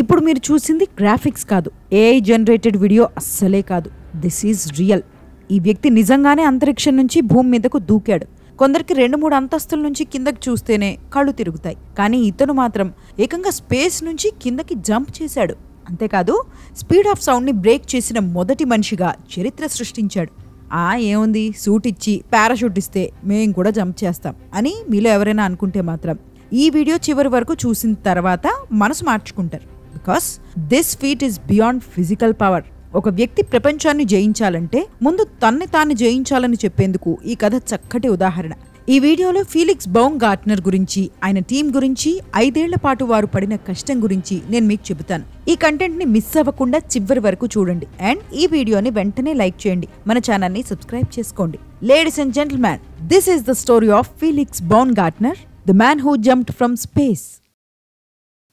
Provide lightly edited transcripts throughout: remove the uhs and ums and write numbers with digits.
ఇప్పుడు మీరు చూసింది గ్రాఫిక్స్ కాదు, ఏఐ జనరేటెడ్ వీడియో అస్సలే కాదు. This is real. ఈ వ్యక్తి నిజంగానే అంతరిక్షం నుంచి భూమి మీదకు దూకాడు. కొందరికి 2-3 అంతస్తుల నుంచి కిందకి చూస్తేనే కళ్ళు తిరుగుతాయి. కానీ ఇతను మాత్రం ఏకంగా స్పేస్ నుంచి కిందకి జంప్ చేశాడు. అంతేకాదు స్పీడ్ ఆఫ్ సౌండ్ని బ్రేక్ చేసిన మొదటి మనిషిగా చరిత్ర సృష్టించాడు. ఏముంది, సూట్ ఇచ్చి పారాషూట్ ఇస్తే మేం కూడా జంప్ చేస్తాం అని మీలో ఎవరైనా అనుకుంటే మాత్రం ఈ వీడియో చివరి వరకు చూసిన తర్వాత మనసు మార్చుకుంటారు. Because this feet is beyond physical power. ఒక వ్యక్తి ప్రపంచాన్ని జయించాలంటే ముందు తన్ని తాను జయించాలని చెప్పేందుకు ఈ కథ చక్కటి ఉదాహరణ. ఈ వీడియోలో ఫీలిక్స్ బౌంగార్ట్నర్ గురించి, ఆయన టీం గురించి, 5 ఏళ్ల పాటు వారు పడిన కష్టం గురించి నేను మీకు చెబుతాను. ఈ కంటెంట్ ని మిస్ అవ్వకుండా చివరి వరకు చూడండి. అండ్ ఈ వీడియోని వెంటనే లైక్ చేయండి, మన ఛానల్ ని సబ్స్క్రైబ్ చేసుకోండి. Ladies and gentlemen, this is the story of Felix Baumgartner, the man who jumped from space.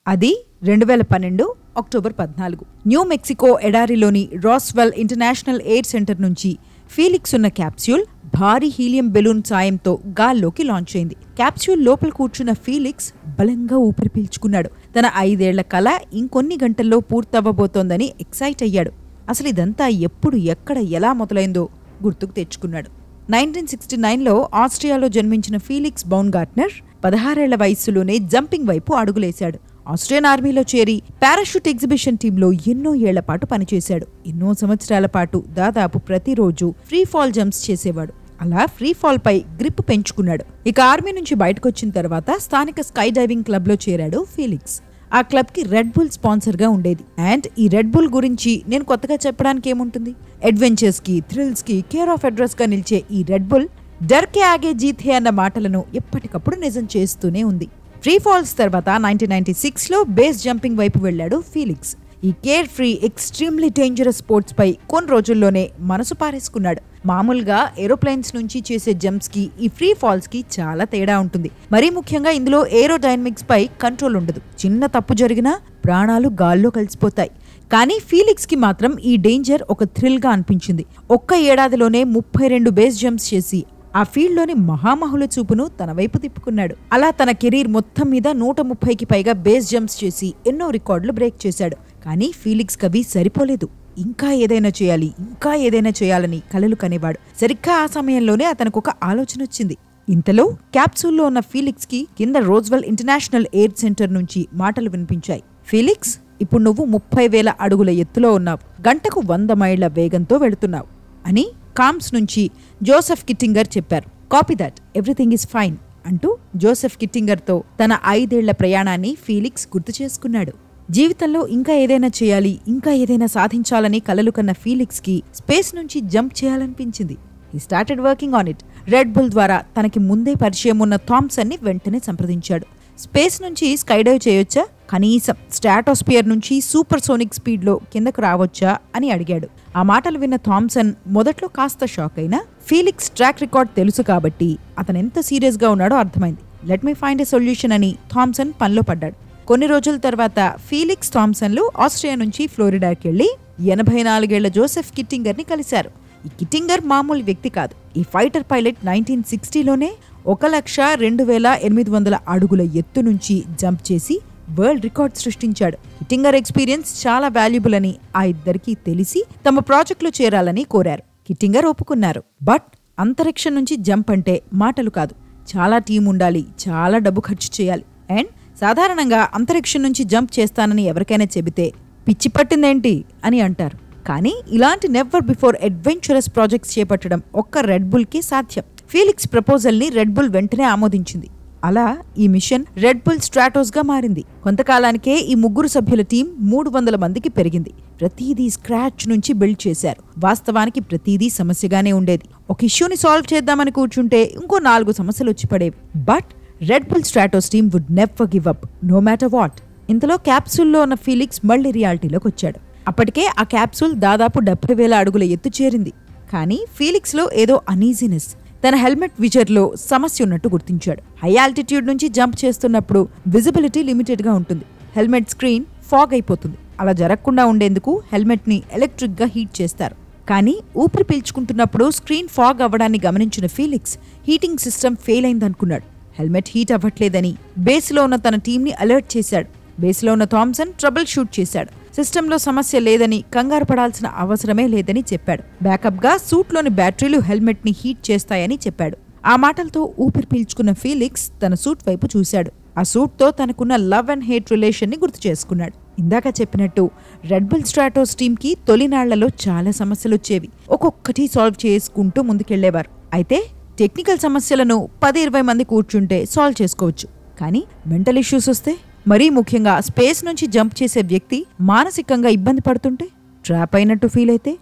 అది 2012 అక్టోబర్ 14. న్యూ మెక్సికో ఎడారిలోని రాస్వెల్ ఇంటర్నేషనల్ ఎయిర్ సెంటర్ నుంచి ఫీలిక్స్ ఉన్న క్యాప్స్యూల్ భారీ హీలియం బెలూన్ సాయంతో గాల్లోకి లాంచ్ అయింది. క్యాప్స్యూల్ లోపల కూర్చున్న ఫీలిక్స్ బలంగా ఊపిరి పీల్చుకున్నాడు. తన 5 ఏళ్ల కల ఇంకొన్ని గంటల్లో పూర్తవ్వబోతోందని ఎక్సైట్ అయ్యాడు. అసలు ఇదంతా ఎప్పుడు, ఎక్కడ, ఎలా మొదలైందో గుర్తుకు తెచ్చుకున్నాడు. 1969లో ఆస్ట్రియాలో జన్మించిన ఫీలిక్స్ బౌంగార్ట్నర్ 16 ఏళ్ల వయస్సులోనే జంపింగ్ వైపు అడుగులేశాడు. ఆస్ట్రియన్ ఆర్మీలో చేరి పారాషూట్ ఎగ్జిబిషన్ టీంలో ఎన్నో ఏళ్ల పాటు పనిచేశాడు. ఎన్నో సంవత్సరాల పాటు దాదాపు ప్రతిరోజు ఫ్రీ ఫాల్ జంప్స్ చేసేవాడు. అలా ఫ్రీ ఫాల్ పై గ్రిప్ పెంచుకున్నాడు. ఇక ఆర్మీ నుంచి బయటకొచ్చిన తర్వాత స్థానిక స్కై డైవింగ్ క్లబ్ లో చేరాడు ఫీలిక్స్. ఆ క్లబ్ కి రెడ్ బుల్ స్పాన్సర్ గా ఉండేది. అండ్ ఈ రెడ్ బుల్ గురించి నేను కొత్తగా చెప్పడానికి ఏముంటుంది, అడ్వెంచర్స్ కి, థ్రిల్స్ కి కేర్ ఆఫ్ అడ్రస్ గా నిలిచే ఈ రెడ్ బుల్ డర్కే ఆగే జీతే అన్న మాటలను ఎప్పటికప్పుడు నిజం చేస్తూనే ఉంది. ఫ్రీ ఫాల్స్ తర్వాత 1996లో బేస్ జంపింగ్ వైపు వెళ్లాడు ఫీలిక్స్. ఈ carefree, extremely dangerous sports పై కొన్ని రోజుల్లోనే మనసు పారేసుకున్నాడు. మామూలుగా ఏరోప్లేన్స్ నుంచి చేసే జంప్స్ కి ఈ ఫ్రీ ఫాల్స్ కి చాలా తేడా ఉంటుంది. మరీ ముఖ్యంగా ఇందులో ఏరోడైనమిక్స్ పై కంట్రోల్ ఉండదు. చిన్న తప్పు జరిగినా ప్రాణాలు గాల్లో కలిసిపోతాయి. కానీ ఫీలిక్స్ కి మాత్రం ఈ డేంజర్ ఒక థ్రిల్ గా అనిపించింది. ఒక్క ఏడాదిలోనే 32 బేస్ జంప్స్ చేసి ఆ ఫీల్డ్లోని మహామహుల చూపును తన వైపు తిప్పుకున్నాడు. అలా తన కెరీర్ మొత్తం మీద 130కి పైగా బేస్ జంప్స్ చేసి ఎన్నో రికార్డులు బ్రేక్ చేశాడు. కానీ ఫీలిక్స్ కవి సరిపోలేదు. ఇంకా ఏదైనా చేయాలి, ఇంకా ఏదైనా చేయాలని కలలు కనేవాడు. సరిగ్గా ఆ సమయంలోనే అతనికి ఒక ఆలోచన వచ్చింది. ఇంతలో క్యాప్సూల్లో ఉన్న ఫీలిక్స్ కి కింద రోజ్వెల్ ఇంటర్నేషనల్ ఎయిర్ సెంటర్ నుంచి మాటలు వినిపించాయి. ఫీలిక్స్, ఇప్పుడు నువ్వు 30,000 అడుగుల ఎత్తులో ఉన్నావు, గంటకు 100 మైళ్ల వేగంతో వెళుతున్నావు అని కామ్స్ నుంచి జోసెఫ్ కిట్టింగర్ చెప్పారు. Copy that, everything is fine అంటూ జోసెఫ్ కిట్టింగర్తో తన 5 ఏళ్ల ప్రయాణాన్ని ఫీలిక్స్ గుర్తు చేసుకున్నాడు. జీవితంలో ఇంకా ఏదైనా చేయాలి, ఇంకా ఏదైనా సాధించాలని కలలు కన్న ఫీలిక్స్ కి స్పేస్ నుంచి జంప్ చేయాలనిపించింది. He started working on it. Red Bull ద్వారా తనకి ముందే పరిచయం ఉన్న థామ్సన్ ని వెంటనే సంప్రదించాడు. స్పేస్ నుంచి స్కైడైవ్ చేయొచ్చా, కనీసం స్ట్రాటోస్పియర్ నుంచి సూపర్ సోనిక్ స్పీడ్లో కిందకు రావచ్చా అని అడిగాడు. ఆ మాటలు విన్న థామ్సన్ మొదట్లో కాస్త షాక్ అయినా ఫీలిక్స్ ట్రాక్ రికార్డ్ తెలుసు కాబట్టి అతను ఎంత సీరియస్ గా ఉన్నాడో అర్థమైంది. Let me find a solution అని థామ్సన్ పనిలో పడ్డాడు. కొన్ని రోజుల తర్వాత ఫీలిక్స్, థామ్సన్లు ఆస్ట్రియా నుంచి ఫ్లోరిడాకి వెళ్లి 84 ఏళ్ల జోసెఫ్ కిట్టింగర్ ని కలిశారు. ఈ కిట్టింగర్ మామూలు వ్యక్తి కాదు. ఈ ఫైటర్ పైలట్ 1960లోనే 1,02,800 అడుగుల ఎత్తు నుంచి జంప్ చేసి వరల్డ్ రికార్డ్ సృష్టించాడు. కిట్టింగర్ ఎక్స్పీరియన్స్ చాలా వాల్యుబుల్ అని ఆ ఇద్దరికీ తెలిసి తమ ప్రాజెక్టులో చేరాలని కోరారు. కిట్టింగర్ ఒప్పుకున్నారు. బట్ అంతరిక్షం నుంచి జంప్ అంటే మాటలు కాదు, చాలా టీం ఉండాలి, చాలా డబ్బు ఖర్చు చేయాలి. అండ్ సాధారణంగా అంతరిక్షం నుంచి జంప్ చేస్తానని ఎవరికైనా చెబితే పిచ్చి పట్టిందేంటి అని అంటారు. కానీ ఇలాంటి నెవర్ బిఫోర్ అడ్వెంచరస్ ప్రాజెక్ట్స్ చేపట్టడం ఒక్క రెడ్ బుల్ కి సాధ్యం. ఫీలిక్స్ ప్రపోజల్ ని రెడ్ బుల్ వెంటనే ఆమోదించింది. అలా ఈ మిషన్ రెడ్ బుల్ స్ట్రాటోస్ గా మారింది. కొంతకాలానికే ఈ 3 సభ్యుల టీం 300 మందికి పెరిగింది. ప్రతిదీ స్క్రాచ్ నుంచి బిల్డ్ చేశారు. వాస్తవానికి ప్రతిదీ సమస్యగానే ఉండేది. ఒక ఇష్యూని సాల్వ్ చేద్దామని కూర్చుంటే ఇంకో 4 సమస్యలు వచ్చి పడేవి. But Red Bull Stratos team would never give up, no matter what. ఇంతలో క్యాప్సూల్లో ఉన్న ఫీలిక్స్ మళ్లీ రియాలిటీలోకి వచ్చాడు. అప్పటికే ఆ క్యాప్సూల్ దాదాపు 70,000 అడుగుల ఎత్తు చేరింది. కానీ ఫీలిక్స్ లో ఏదో అనీజీనెస్. తన హెల్మెట్ విజర్లో సమస్య ఉన్నట్టు గుర్తించాడు. హై ఆల్టిట్యూడ్ నుంచి జంప్ చేస్తున్నప్పుడు విజిబిలిటీ లిమిటెడ్ గా ఉంటుంది. హెల్మెట్ స్క్రీన్ ఫాగ్ అయిపోతుంది. అలా జరగకుండా ఉండేందుకు హెల్మెట్ ని ఎలక్ట్రిక్ గా హీట్ చేస్తారు. కానీ ఊపిరి పీల్చుకుంటున్నప్పుడు స్క్రీన్ ఫాగ్ అవ్వడాన్ని గమనించిన ఫీలిక్స్ హీటింగ్ సిస్టమ్ ఫెయిల్ అయిందనుకున్నాడు. హెల్మెట్ హీట్ అవ్వట్లేదని బేస్లో ఉన్న తన టీంని అలర్ట్ చేశాడు. బేస్లో ఉన్న థామ్సన్ ట్రబుల్ షూట్ చేశాడు. సిస్టంలో సమస్య లేదని, కంగారు పడాల్సిన అవసరమే లేదని చెప్పాడు. బ్యాకప్గా సూట్లోని బ్యాటరీలు హెల్మెట్ని హీట్ చేస్తాయని చెప్పాడు. ఆ మాటలతో ఊపిరి పీల్చుకున్న ఫీలిక్స్ తన సూట్ వైపు చూశాడు. ఆ సూట్తో తనకున్న లవ్ అండ్ హేట్ రిలేషన్ని గుర్తు చేసుకున్నాడు. ఇందాక చెప్పినట్టు రెడ్ బుల్ స్ట్రాటోస్ టీంకి తొలినాళ్లలో చాలా సమస్యలు వచ్చేవి. ఒక్కొక్కటి సాల్వ్ చేసుకుంటూ ముందుకెళ్లేవారు. అయితే టెక్నికల్ సమస్యలను 10-20 మంది కూర్చుంటే సాల్వ్ చేసుకోవచ్చు. కానీ మెంటల్ ఇష్యూస్ వస్తే, మరీ ముఖ్యంగా స్పేస్ నుంచి జంప్ చేసే వ్యక్తి మానసికంగా ఇబ్బంది పడుతుంటే, ట్రాప్ అయినట్టు ఫీల్ అయితే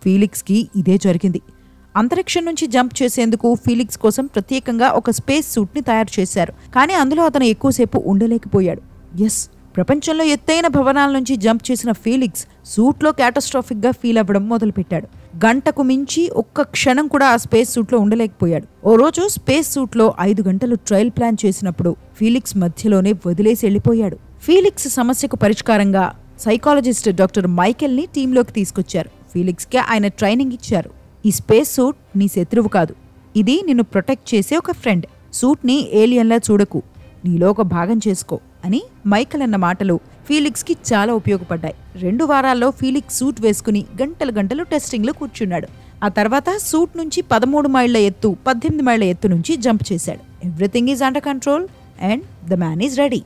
ఫీలిక్స్కి ఇదే జరిగింది. అంతరిక్షం నుంచి జంప్ చేసేందుకు ఫీలిక్స్ కోసం ప్రత్యేకంగా ఒక స్పేస్ సూట్ని తయారు చేశారు. కానీ అందులో అతను ఎక్కువసేపు ఉండలేకపోయాడు. ఎస్, ప్రపంచంలో ఎత్తైన భవనాల నుంచి జంప్ చేసిన ఫీలిక్స్ సూట్లో క్యాటస్ట్రాఫిక్గా ఫీల్ అవ్వడం మొదలుపెట్టాడు. గంటకు మించి ఒక్క క్షణం కూడా ఆ స్పేస్ సూట్లో ఉండలేకపోయాడు. ఓ రోజు స్పేస్ సూట్లో 5 గంటలు ట్రయల్ ప్లాన్ చేసినప్పుడు ఫీలిక్స్ మధ్యలోనే వదిలేసి వెళ్లిపోయాడు. ఫీలిక్స్ సమస్యకు పరిష్కారంగా సైకాలజిస్ట్ డాక్టర్ మైకెల్ని టీంలోకి తీసుకొచ్చారు. ఫీలిక్స్కి ఆయన ట్రైనింగ్ ఇచ్చారు. ఈ స్పేస్ సూట్ నీ శత్రువు కాదు, ఇది నిన్ను ప్రొటెక్ట్ చేసే ఒక ఫ్రెండ్. సూట్ని ఏలియన్లా చూడకు, నీలో ఒక భాగం చేసుకో అని మైకెల్ అన్న మాటలు ఫీలిక్స్కి చాలా ఉపయోగపడ్డాయి. 2 వారాల్లో ఫీలిక్స్ సూట్ వేసుకుని గంటలు టెస్టింగ్లో కూర్చున్నాడు. ఆ తర్వాత సూట్ నుంచి 13 మైళ్ళ ఎత్తు, 18 మైళ్ళ ఎత్తు నుంచి జంప్ చేశాడు. Everything is under control and the man is ready.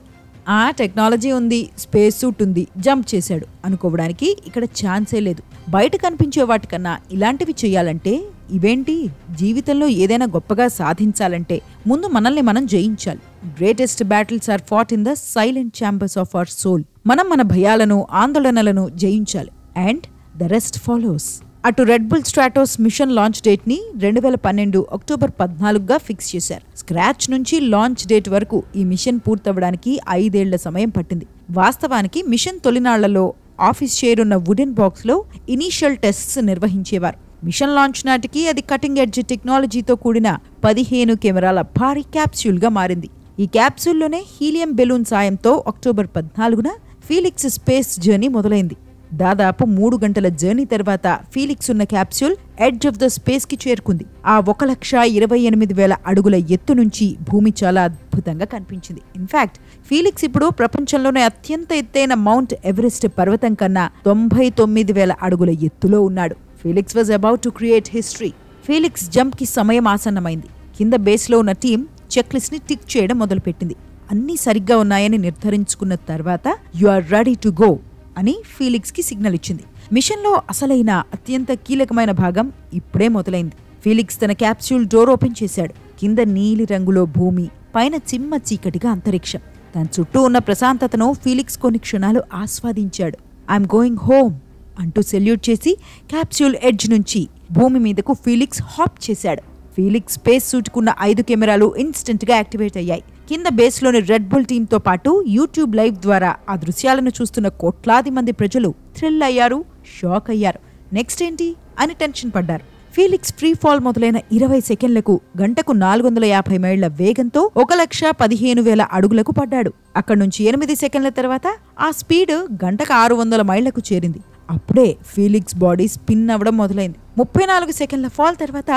ఆ టెక్నాలజీ ఉంది, స్పేస్ సూట్ ఉంది, జంప్ చేశాడు అనుకోవడానికి ఇక్కడ ఛాన్సే లేదు. బయట కనిపించే వాటికన్నా ఇలాంటివి చేయాలంటే, ఇవేంటి, జీవితంలో ఏదైనా గొప్పగా సాధించాలంటే ముందు మనల్ని మనం జయించాలి. Greatest battles are fought in the silent chambers of our soul. మనం మన భయాలను, ఆందోళనలను జయించాలి. And the rest follows. అటు Red Bull Stratos mission launch date ని 2012 అక్టోబర్ 14గా ఫిక్స్ చేశారు. స్క్రాచ్ నుంచి లాంచ్ డేట్ వరకు ఈ మిషన్ పూర్తవడానికి 5 ఏళ్ల సమయం పట్టింది. వాస్తవానికి మిషన్ తొలినాళ్లలో ఆఫీస్ చైర్ ఉన్న వుడెన్ బాక్స్ లో ఇనీషియల్ టెస్ట్స్ నిర్వహించేవారు. మిషన్ లాంచ్ నాటికి అది కటింగ్ ఎడ్జ్ టెక్నాలజీతో కూడిన 15 కెమెరాల భారీ క్యాప్సూల్ గా మారింది. ఈ క్యాప్సూల్లోనే హీలియం బెలూన్ సాయంతో అక్టోబర్ 14న ఫీలిక్స్ స్పేస్ జర్నీ మొదలైంది. దాదాపు 3 గంటల జర్నీ తర్వాత ఫీలిక్స్ ఉన్న capsule edge of the space కి చేరుకుంది. ఆ 1,28,000 అడుగుల ఎత్తు నుంచి భూమి చాలా అద్భుతంగా కనిపించింది. ఇన్ఫాక్ట్ ఫీలిక్స్ ఇప్పుడు ప్రపంచంలోనే అత్యంత ఎత్తైన మౌంట్ ఎవరెస్ట్ పర్వతం కన్నా 99,000 అడుగుల ఎత్తులో ఉన్నాడు. Felix was about to create history. Felix jump కి సమయం ఆసన్నమైంది. కింద బేస్లో ఉన్న టీం చెక్ లిస్ట్ ని టిక్ చేయడం మొదలుపెట్టింది. అన్నీ సరిగ్గా ఉన్నాయని నిర్ధారించుకున్న తర్వాత you are ready to go అని ఫీలిక్స్ కి సిగ్నల్ ఇచ్చింది. మిషన్ లో అసలైన అత్యంత కీలకమైన భాగం ఇప్పుడే మొదలైంది. ఫీలిక్స్ తన క్యాప్సూల్ డోర్ ఓపెన్ చేశాడు. కింద నీలి రంగులో భూమి, పైన చిమ్మ చీకటిగా అంతరిక్షం. తన చుట్టూ ఉన్న ప్రశాంతతను ఫీలిక్స్ కొన్ని క్షణాలు ఆస్వాదించాడు. ఐఎమ్ గోయింగ్ హోమ్ అంటూ సెల్యూట్ చేసి క్యాప్సూల్ ఎడ్జ్ నుంచి భూమి మీదకు ఫీలిక్స్ హాప్ చేశాడు. ఫీలిక్స్ స్పేస్ సూట్కున్న 5 కెమెరాలు ఇన్స్టెంట్ గా యాక్టివేట్ అయ్యాయి. కింద బేస్లోని రెడ్ బుల్ టీంతో పాటు యూట్యూబ్ లైవ్ ద్వారా ఆ దృశ్యాలను చూస్తున్న కోట్లాది మంది ప్రజలు థ్రిల్ అయ్యారు, షాక్ అయ్యారు. నెక్స్ట్ ఏంటి అని టెన్షన్ పడ్డారు. ఫీలిక్స్ ఫ్రీ ఫాల్ మొదలైన 20 సెకండ్లకు గంటకు 450 మైళ్ల వేగంతో 1,15,000 అడుగులకు పడ్డాడు. అక్కడి నుంచి 8 సెకండ్ల తర్వాత ఆ స్పీడ్ గంటకు 600 మైళ్లకు చేరింది. అప్పుడే ఫీలిక్స్ బాడీ స్పిన్ అవ్వడం మొదలైంది. 34 సెకండ్ల ఫాల్ తర్వాత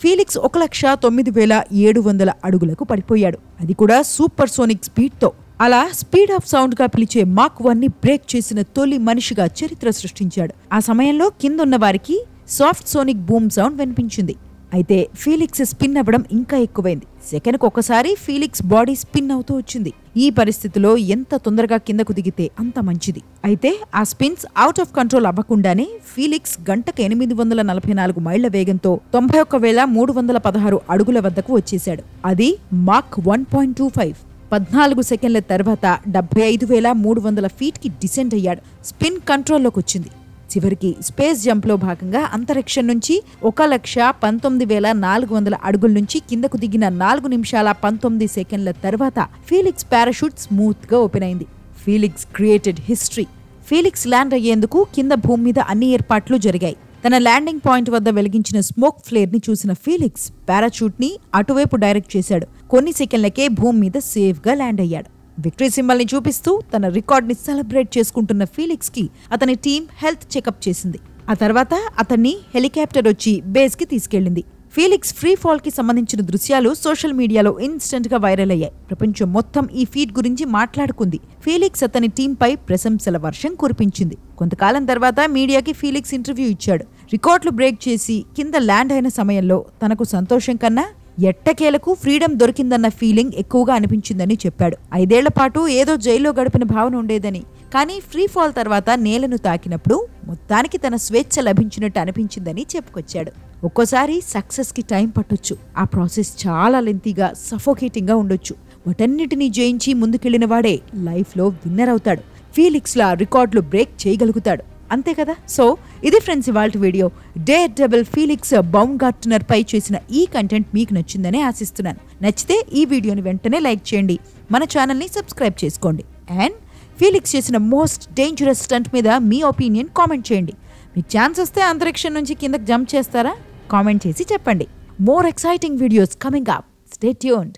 ఫీలిక్స్ 1,09,700 అడుగులకు పడిపోయాడు. అది కూడా సూపర్ సోనిక్ స్పీడ్తో. అలా స్పీడ్ ఆఫ్ సౌండ్ గా పిలిచే మాక్ 1ని బ్రేక్ చేసిన తొలి మనిషిగా చరిత్ర సృష్టించాడు. ఆ సమయంలో కిందున్న వారికి సాఫ్ట్ సోనిక్ బూమ్ సౌండ్ వినిపించింది. అయితే ఫీలిక్స్ స్పిన్ అవ్వడం ఇంకా ఎక్కువైంది. సెకండ్కు ఒకసారి ఫీలిక్స్ బాడీ స్పిన్ అవుతూ వచ్చింది. ఈ పరిస్థితిలో ఎంత తొందరగా కిందకు దిగితే అంత మంచిది. అయితే ఆ స్పిన్స్ అవుట్ ఆఫ్ కంట్రోల్ అవ్వకుండానే ఫీలిక్స్ గంటకు 844 మైళ్ల వేగంతో 91,316 అడుగుల వద్దకు వచ్చేశాడు. అది మాక్ 1.25. 14 సెకండ్ల తర్వాత 75,300 ఫీట్కి డిసెంట్ అయ్యాడు. స్పిన్ కంట్రోల్లోకి వచ్చింది. చివరికి స్పేస్ జంప్లో భాగంగా అంతరిక్షం నుంచి 1,19,400 అడుగుల నుంచి కిందకు దిగిన 4 నిమిషాల 19 సెకండ్ల తర్వాత ఫీలిక్స్ పారాషూట్ స్మూత్ గా ఓపెన్ అయింది. Felix created history. Felix land అయ్యేందుకు కింద భూమి మీద అన్ని ఏర్పాట్లు జరిగాయి. తన ల్యాండింగ్ పాయింట్ వద్ద వెలిగించిన స్మోక్ ఫ్లేర్ ని చూసిన ఫీలిక్స్ పారాషూట్ ని అటువైపు డైరెక్ట్ చేశాడు. కొన్ని సెకండ్లకే భూమి మీద సేఫ్ గా ల్యాండ్ అయ్యాడు. విక్టరీ సింబల్ ని చూపిస్తూ తన రికార్డ్ ని సెలబ్రేట్ చేసుకుంటున్న ఫీలిక్స్ కి అతని టీం హెల్త్ చెకప్ చేసింది. ఆ తర్వాత అతన్ని హెలికాప్టర్ వచ్చి బేస్ కి తీసుకెళ్లింది. ఫీలిక్స్ ఫ్రీ ఫాల్ కి సంబంధించిన దృశ్యాలు సోషల్ మీడియాలో ఇన్స్టెంట్ గా వైరల్ అయ్యాయి. ప్రపంచం మొత్తం ఈ ఫీట్ గురించి మాట్లాడుకుంది. ఫీలిక్స్ అతని టీంపై ప్రశంసల వర్షం కురిపించింది. కొంతకాలం తర్వాత మీడియాకి ఫీలిక్స్ ఇంటర్వ్యూ ఇచ్చాడు. రికార్డులు బ్రేక్ చేసి కింద ల్యాండ్ అయిన సమయంలో తనకు సంతోషం కన్నా ఎట్టకేలకు ఫ్రీడమ్ దొరికిందన్న ఫీలింగ్ ఎక్కువగా అనిపించిందని చెప్పాడు. 5 ఏళ్ల పాటు ఏదో జైల్లో గడిపిన భావన ఉండేదని, కానీ ఫ్రీ ఫాల్ తర్వాత నేలను తాకినప్పుడు మొత్తానికి తన స్వేచ్ఛ లభించినట్టు అనిపించిందని చెప్పుకొచ్చాడు. ఒక్కోసారి సక్సెస్ కి టైం పట్టొచ్చు. ఆ ప్రాసెస్ చాలా లెంతీగా, సఫోకేటింగ్ గా ఉండొచ్చు. వాటన్నిటినీ జయించి ముందుకెళ్లిన వాడే లైఫ్ లో విన్నర్ అవుతాడు. ఫీలిక్స్ లా రికార్డులు బ్రేక్ చేయగలుగుతాడు. అంతే కదా. సో ఇది ఫ్రెండ్స్ ఇవాల్టి వీడియో. డేర్ డెవిల్ ఫీలిక్స్ బౌమ్గార్ట్నర్ పై చేసిన ఈ కంటెంట్ మీకు నచ్చిందని ఆశిస్తున్నాను. నచ్చితే ఈ వీడియోని వెంటనే లైక్ చేయండి, మన ఛానల్ని సబ్స్క్రైబ్ చేసుకోండి. అండ్ ఫీలిక్స్ చేసిన మోస్ట్ డేంజరస్ స్టంట్ మీద మీ ఒపీనియన్ కామెంట్ చేయండి. మీకు ఛాన్స్ వస్తే అంతరిక్షం నుంచి కిందకి జంప్ చేస్తారా? కామెంట్ చేసి చెప్పండి. More exciting videos coming up. Stay tuned.